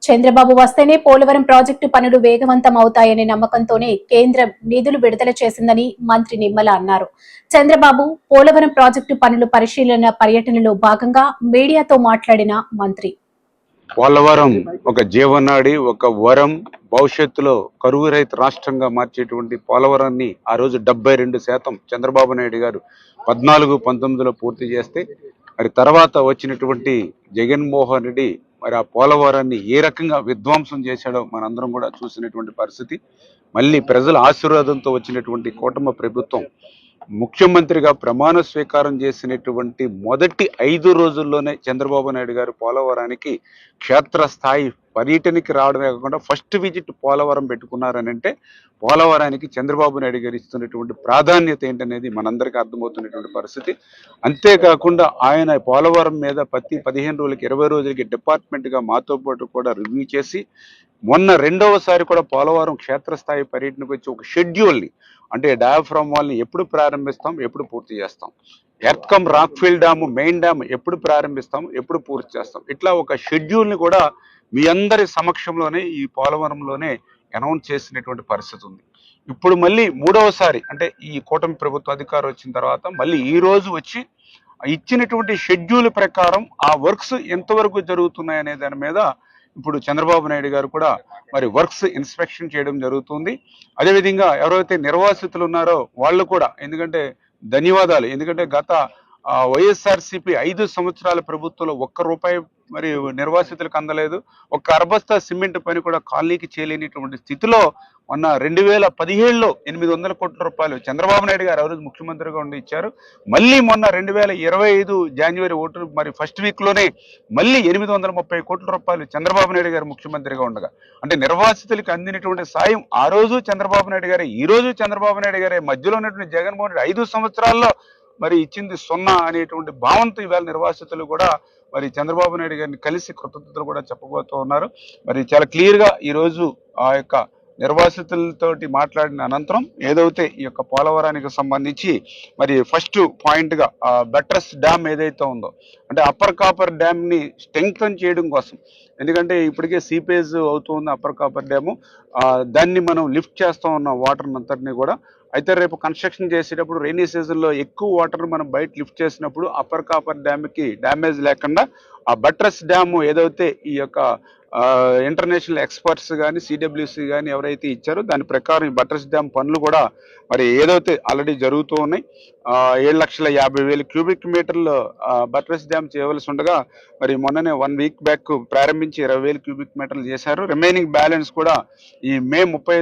చంద్రబాబు వస్తేనే పోలవరం ప్రాజెక్టు పనులు వేగవంతం అవుతాయనే నమ్మకంతోనే కేంద్రం నిధులు విడుదల చేసిందని మంత్రి నిమ్మల అన్నారు. చంద్రబాబు పోలవరం ప్రాజెక్టు పనులు పరిశీలన పర్యటనలో భాగంగా మీడియాతో మాట్లాడిన మంత్రి, పోలవరం ఒక జీవనాడి, ఒక వరం, భవిష్యత్తులో కరువు రహిత రాష్ట్రంగా మార్చేటువంటి పోలవరాన్ని ఆ రోజు 72% చంద్రబాబు నాయుడు గారు 14-19లో పూర్తి చేస్తే, మరి తర్వాత వచ్చినటువంటి జగన్మోహన్ రెడ్డి మరి ఆ పోలవరాన్ని ఏ రకంగా విధ్వంసం చేశాడో మనందరం కూడా చూసినటువంటి పరిస్థితి. మళ్ళీ ప్రజల ఆశీర్వాదంతో వచ్చినటువంటి కూటమి ప్రభుత్వం ముఖ్యమంత్రిగా ప్రమాణ స్వీకారం చేసినటువంటి మొదటి 5 రోజుల్లోనే చంద్రబాబు నాయుడు గారు పోలవరానికి క్షేత్రస్థాయి పర్యటనకి రావడమే కాకుండా ఫస్ట్ విజిట్ పోలవరం పెట్టుకున్నారని అంటే పోలవరానికి చంద్రబాబు నాయుడు గారు ఇస్తున్నటువంటి ప్రాధాన్యత ఏంటనేది మనందరికీ అర్థమవుతున్నటువంటి పరిస్థితి. అంతేకాకుండా ఆయన పోలవరం మీద ప్రతి 15 రోజులకి 20 రోజులకి డిపార్ట్మెంట్గా మాతో పాటు కూడా రివ్యూ చేసి మొన్న రెండవసారి కూడా పోలవరం క్షేత్రస్థాయి పర్యటనకు వచ్చి ఒక షెడ్యూల్ని, అంటే డయాఫ్రామ్ వాల్ని ఎప్పుడు ప్రారంభిస్తాం, ఎప్పుడు పూర్తి చేస్తాం, ఎర్త్కమ్ రాక్ఫీల్డ్ డ్యామ్, మెయిన్ డ్యామ్ ఎప్పుడు ప్రారంభిస్తాం, ఎప్పుడు పూర్తి చేస్తాం, ఇట్లా ఒక షెడ్యూల్ని కూడా మీ అందరి సమక్షంలోనే ఈ పోలవరంలోనే అనౌన్స్ చేసినటువంటి పరిస్థితి ఉంది. ఇప్పుడు మళ్ళీ మూడవసారి అంటే ఈ కూటమి ప్రభుత్వ అధికారం వచ్చిన తర్వాత మళ్ళీ ఈ రోజు వచ్చి ఇచ్చినటువంటి షెడ్యూల్ ప్రకారం ఆ వర్క్స్ ఎంతవరకు జరుగుతున్నాయి అనే దాని మీద ఇప్పుడు చంద్రబాబు నాయుడు గారు కూడా మరి వర్క్స్ ఇన్స్పెక్షన్ చేయడం జరుగుతుంది. అదేవిధంగా ఎవరైతే నిర్వాసితులు ఉన్నారో వాళ్ళు కూడా, ఎందుకంటే ధన్యవాదాలు, ఎందుకంటే గత వైఎస్ఆర్సీపీ 5 సంవత్సరాల ప్రభుత్వంలో ఒక్క రూపాయి మరి నిర్వాసితులకు అందలేదు. ఒక్క అర్బస్తా సిమెంట్ పని కూడా కాలనీకి చేయలేనిటువంటి స్థితిలో మొన్న 2017లో 800 కోట్ల రూపాయలు చంద్రబాబు నాయుడు గారు ఆ రోజు ముఖ్యమంత్రిగా ఉండి ఇచ్చారు. మళ్ళీ మొన్న 2025 జనవరి 1 మరి ఫస్ట్ వీక్లోనే మళ్ళీ 830 కోట్ల రూపాయలు చంద్రబాబు నాయుడు గారు ముఖ్యమంత్రిగా ఉండగా, అంటే నిర్వాసితులకు అందినటువంటి సాయం ఆ రోజు చంద్రబాబు నాయుడు గారే, ఈ రోజు చంద్రబాబు నాయుడు గారే, మధ్యలో ఉన్నటువంటి జగన్మోహన్ రెడ్డి 5 సంవత్సరాల్లో మరి ఇచ్చింది 0 అనేటువంటి భావంతో ఇవాళ నిర్వాసితులు కూడా మరి చంద్రబాబు నాయుడు గారిని కలిసి కృతజ్ఞతలు కూడా చెప్పబోతూ ఉన్నారు. మరి చాలా క్లియర్గా ఈరోజు ఆ యొక్క నిర్వాసితులతోటి మాట్లాడిన అనంతరం ఏదైతే ఈ యొక్క పోలవరానికి సంబంధించి మరి ఫస్ట్ పాయింట్గా బట్రస్ డ్యామ్ ఏదైతే ఉందో, అంటే అప్పర్ కాపర్ డ్యామ్ని స్ట్రెంగ్తన్ చేయడం కోసం, ఎందుకంటే ఇప్పటికే సీపేజ్ అవుతుంది అప్పర్ కాపర్ డ్యాము, దాన్ని మనం లిఫ్ట్ చేస్తూ ఉన్నాం వాటర్ అంతటిని కూడా. అయితే రేపు కన్స్ట్రక్షన్ చేసేటప్పుడు రైనీ సీజన్లో ఎక్కువ వాటర్ మనం బయట లిఫ్ట్ చేసినప్పుడు అప్పర్ కాపర్ డ్యామ్కి డ్యామేజ్ లేకుండా ఆ బట్రస్ డ్యాము ఏదైతే ఈ యొక్క ఇంటర్నేషనల్ ఎక్స్పర్ట్స్ కానీ సిడబ్ల్యూసి కానీ ఎవరైతే ఇచ్చారో దాని ప్రకారం ఈ బట్రస్ డ్యామ్ పనులు కూడా మరి ఏదైతే ఆల్రెడీ జరుగుతూ ఉన్నాయి. 7,50,000 క్యూబిక్ మీటర్లు బట్రస్ డ్యామ్ చేయవలసి ఉండగా మరి మొన్ననే 1 వీక్ బ్యాక్ ప్రారంభించి 20,000 క్యూబిక్ మీటర్లు చేశారు. రిమైనింగ్ బ్యాలెన్స్ కూడా ఈ మే 30